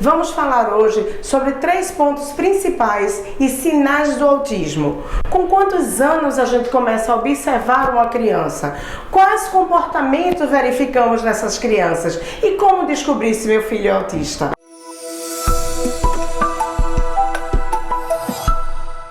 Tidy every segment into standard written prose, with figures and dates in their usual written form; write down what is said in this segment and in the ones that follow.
Vamos falar hoje sobre 3 pontos principais e sinais do autismo. Com quantos anos a gente começa a observar uma criança? Quais comportamentos verificamos nessas crianças? E como descobrir se meu filho é autista?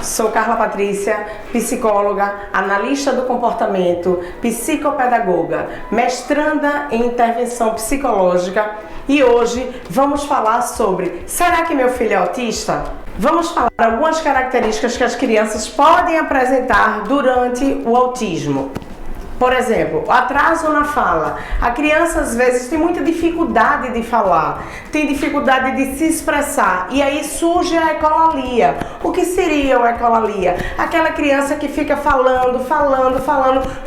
Sou Carla Patrícia, psicóloga, analista do comportamento, psicopedagoga, mestranda em intervenção psicológica e hoje vamos falar sobre: será que meu filho é autista? Vamos falar algumas características que as crianças podem apresentar durante o autismo. Por exemplo, atraso na fala. A criança às vezes tem muita dificuldade de falar, tem dificuldade de se expressar e aí surge a ecolalia. O que seria a ecolalia? Aquela criança que fica falando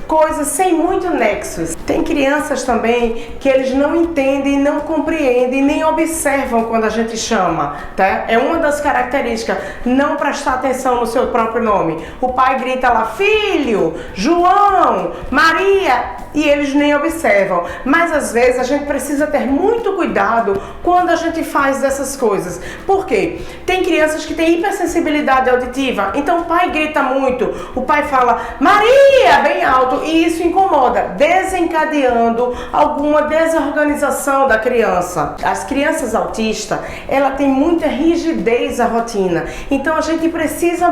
coisas sem muito nexos. Tem crianças também que eles não entendem, não compreendem, nem observam quando a gente chama, tá? É uma das características, não prestar atenção no seu próprio nome. O pai grita lá, filho, João, Maria, e eles nem observam. Mas às vezes a gente precisa ter muito cuidado quando a gente faz dessas coisas. Por quê? Tem crianças que têm hipersensibilidade auditiva, então o pai grita muito, o pai fala Maria bem alto e isso incomoda, desencadeando alguma desorganização da criança. As crianças autistas, ela tem muita rigidez à rotina, então a gente precisa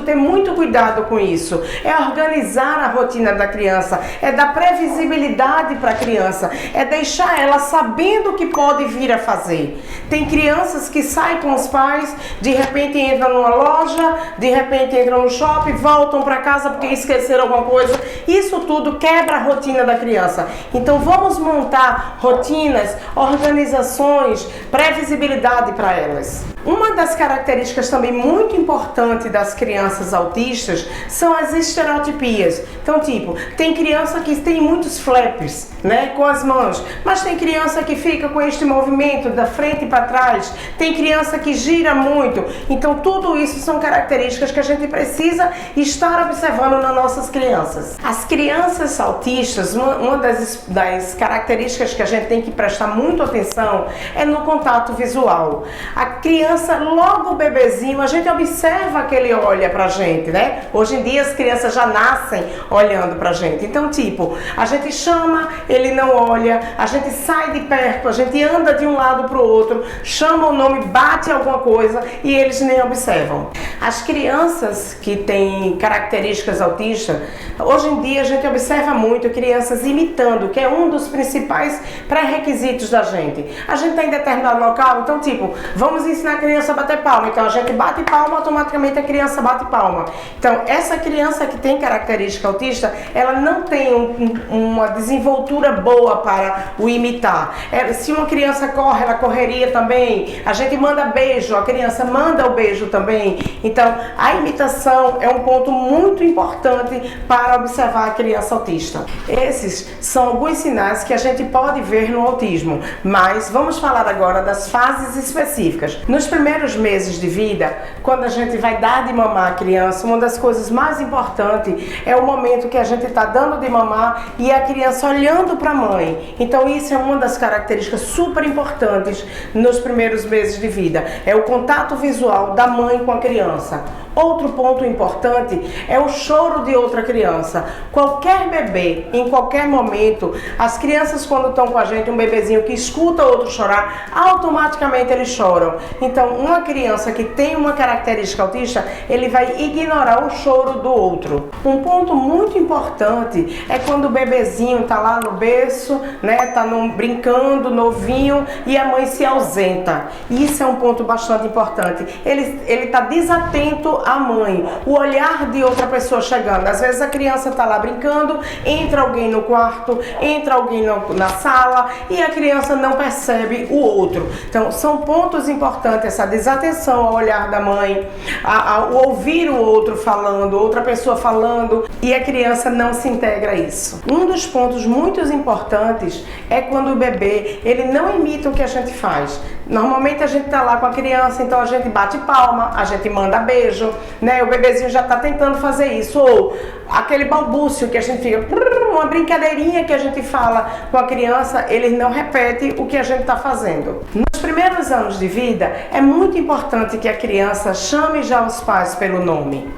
ter muito cuidado com isso. É organizar a rotina da criança, é dar previsibilidade para a criança, é deixar ela sabendo o que pode vir a fazer. Tem crianças que saem com os pais, de repente entram numa loja, de repente entram no shopping, voltam para casa porque esqueceram alguma coisa. Isso tudo quebra a rotina da criança. Então vamos montar rotinas, organizações, previsibilidade para elas. Uma das características também muito importante das crianças autistas são as estereotipias. Então, tipo, tem criança que tem muitos flaps, né, com as mãos, mas tem criança que fica com este movimento da frente para trás, tem criança que gira muito. Então, tudo isso são características que a gente precisa estar observando nas nossas crianças. As crianças autistas, uma das características que a gente tem que prestar muito atenção é no contato visual. A criança, logo o bebezinho, a gente observa que ele olha pra gente, né? Hoje em dia as crianças já nascem olhando pra gente. Então, tipo, a gente chama, ele não olha, a gente sai de perto, a gente anda de um lado pro outro, chama o nome, bate alguma coisa e eles nem observam. As crianças que têm características autistas, hoje em dia a gente observa muito crianças imitando, que é um dos principais pré-requisitos da gente. A gente está em determinado local, então tipo, vamos ensinar a criança a bater palma, então a gente bate palma, automaticamente a criança bate palma. Então essa criança que tem característica autista, ela não tem uma desenvoltura boa para o imitar. Se uma criança corre, ela correria também. A gente manda beijo, a criança manda o beijo também. Então a imitação é um ponto muito importante para observar a criança autista. Esses são alguns sinais que a gente pode ver no autismo, mas vamos falar agora das fases específicas. Nos primeiros meses de vida, quando a gente vai dar de mamar a criança, uma das coisas mais importantes é o momento que a gente está dando de mamar e a criança olhando para a mãe. Então isso é uma das características super importantes nos primeiros meses de vida, é o contato visual da mãe com a criança. Outro ponto importante é o choro de outra criança. Qualquer bebê, em qualquer momento, as crianças quando estão com a gente, um bebezinho que escuta outro chorar, automaticamente eles choram. Então, uma criança que tem uma característica autista, ele vai ignorar o choro do outro. Um ponto muito importante é quando o bebezinho tá lá no berço, né, tá brincando, novinho, e a mãe se ausenta. Isso é um ponto bastante importante. Ele tá desatento à mãe, o olhar de outra pessoa chegando. Às vezes a criança tá lá brincando, entra alguém no quarto, entra alguém na sala e a criança não percebe o outro. Então são pontos importantes, essa desatenção ao olhar da mãe, ao ouvir o outro falando, outra pessoa falando, e a criança não se integra a isso. Um dos pontos muito importantes é quando o bebê, ele não imita o que a gente faz. Normalmente a gente tá lá com a criança, então a gente bate palma, a gente manda beijo, né? O bebezinho já tá tentando fazer isso, ou aquele balbúcio que a gente fica uma brincadeirinha que a gente fala com a criança, ele não repete o que a gente está fazendo. Nos primeiros anos de vida, é muito importante que a criança chame já os pais pelo nome.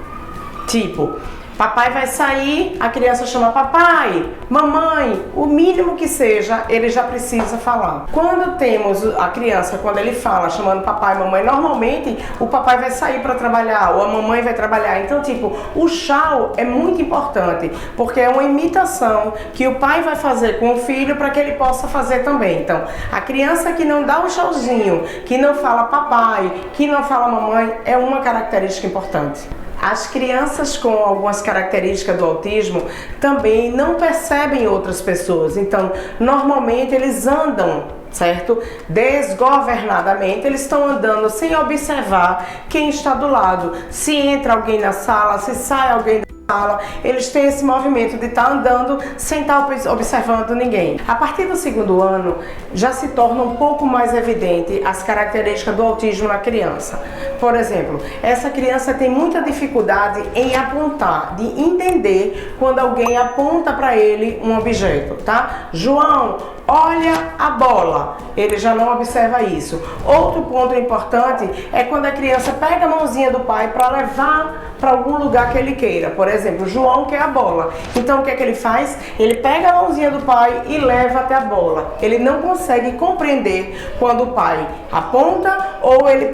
Tipo, papai vai sair, a criança chama papai, mamãe, o mínimo que seja, ele já precisa falar. Quando temos a criança, quando ele fala chamando papai e mamãe, normalmente o papai vai sair para trabalhar ou a mamãe vai trabalhar. Então, tipo, o tchau é muito importante, porque é uma imitação que o pai vai fazer com o filho para que ele possa fazer também. Então, a criança que não dá o tchauzinho, que não fala papai, que não fala mamãe, é uma característica importante. As crianças com algumas características do autismo também não percebem outras pessoas, então normalmente eles andam, certo? Desgovernadamente, eles estão andando sem observar quem está do lado. Se entra alguém na sala, se sai alguém da sala, eles têm esse movimento de estar andando sem estar observando ninguém. A partir do segundo ano, já se torna um pouco mais evidente as características do autismo na criança. Por exemplo, essa criança tem muita dificuldade em apontar, de entender quando alguém aponta para ele um objeto, tá? João, olha a bola. Ele já não observa isso. Outro ponto importante é quando a criança pega a mãozinha do pai para levar para algum lugar que ele queira. Por exemplo, João quer a bola. Então o que é que ele faz? Ele pega a mãozinha do pai e leva até a bola. Ele não consegue compreender quando o pai aponta ou ele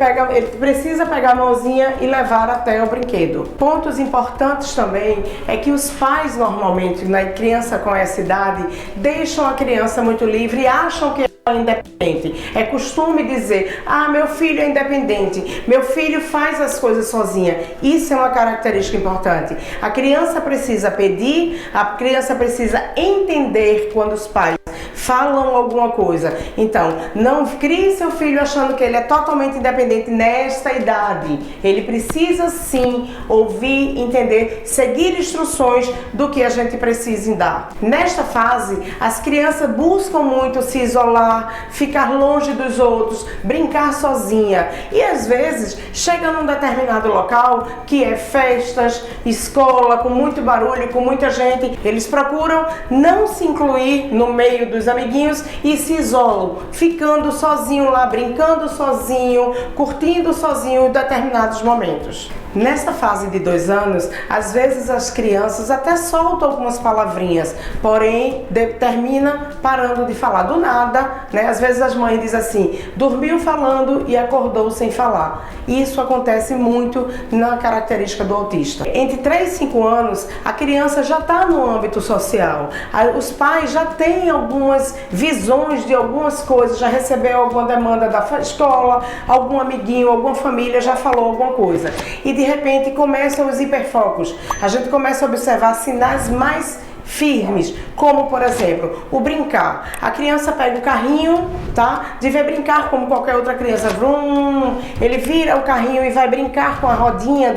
precisa pegar a mãozinha e levar até o brinquedo. Pontos importantes também é que os pais normalmente, na criança com essa idade, deixam a criança muito livre e acham que é independente. É costume dizer, meu filho é independente, meu filho faz as coisas sozinha. Isso é uma característica importante. A criança precisa pedir, a criança precisa entender quando os pais falam alguma coisa. Então, não crie seu filho achando que ele é totalmente independente nesta idade. Ele precisa sim ouvir, entender, seguir instruções do que a gente precisa dar. Nesta fase, as crianças buscam muito se isolar, ficar longe dos outros, brincar sozinha. E às vezes, chega num determinado local, que é festas, escola, com muito barulho, com muita gente, eles procuram não se incluir no meio dos amiguinhos e se isolam, ficando sozinho lá, brincando sozinho, curtindo sozinho em determinados momentos. Nesta fase de 2 anos, às vezes as crianças até soltam algumas palavrinhas, porém termina parando de falar do nada, né? Às vezes as mães dizem assim, dormiu falando e acordou sem falar. Isso acontece muito na característica do autista. Entre 3 e 5 anos, a criança já está no âmbito social. Os pais já têm algumas visões de algumas coisas, já recebeu alguma demanda da escola, algum amiguinho, alguma família já falou alguma coisa. E de repente começam os hiperfocos. A gente começa a observar sinais mais firmes, como por exemplo, o brincar. A criança pega o carrinho, tá? Devia brincar como qualquer outra criança. Vrum, ele vira o carrinho e vai brincar com a rodinha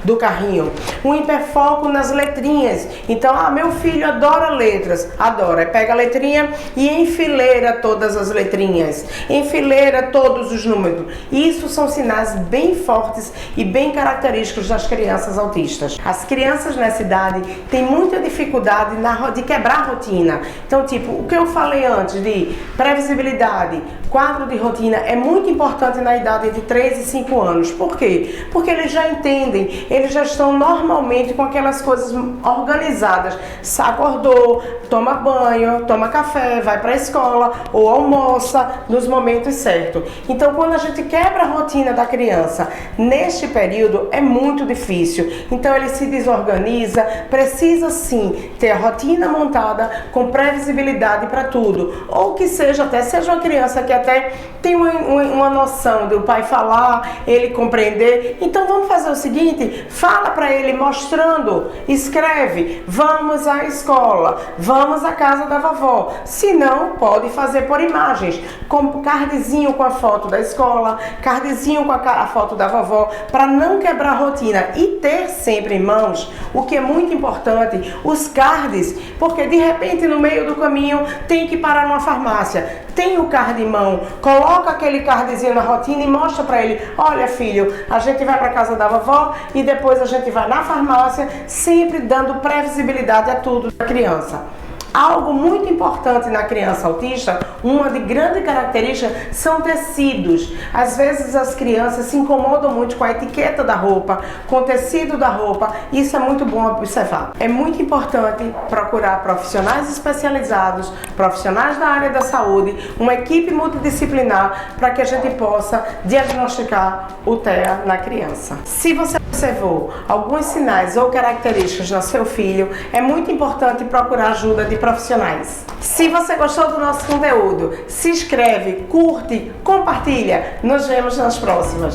do carrinho. Um hiperfoco nas letrinhas. Então, meu filho adora letras. Adora. Pega a letrinha e enfileira todas as letrinhas. Enfileira todos os números. Isso são sinais bem fortes e bem característicos das crianças autistas. As crianças nessa idade têm muita dificuldade de quebrar a rotina. Então, tipo, o que eu falei antes de previsibilidade, quadro de rotina, é muito importante na idade de 3 e 5 anos. Por quê? Porque eles já entendem, eles já estão normalmente com aquelas coisas organizadas. Acordou, toma banho, toma café, vai para a escola ou almoça nos momentos certos. Então, quando a gente quebra a rotina da criança neste período, é muito difícil. Então, ele se desorganiza, precisa sim ter a rotina montada com previsibilidade para tudo. Ou que seja uma criança que até tem uma noção do pai falar, ele compreender. Então vamos fazer o seguinte, fala para ele mostrando, escreve, vamos à escola, vamos à casa da vovó. Se não, pode fazer por imagens, como cardzinho com a foto da escola, cardzinho com a foto da vovó, para não quebrar a rotina e ter sempre em mãos, o que é muito importante, os cards porque de repente no meio do caminho tem que parar numa farmácia, tem o card em mão, coloca aquele cardzinho na rotina e mostra para ele: olha filho, a gente vai para casa da vovó e depois a gente vai na farmácia, sempre dando previsibilidade a tudo da criança. Algo muito importante na criança autista, uma de grandes características, são tecidos. Às vezes as crianças se incomodam muito com a etiqueta da roupa, com o tecido da roupa. Isso é muito bom observar. É muito importante procurar profissionais especializados, profissionais da área da saúde, uma equipe multidisciplinar para que a gente possa diagnosticar o TEA na criança. Se você observou alguns sinais ou características no seu filho, é muito importante procurar ajuda de profissionais. Se você gostou do nosso conteúdo, se inscreve, curte, compartilha. Nos vemos nas próximas.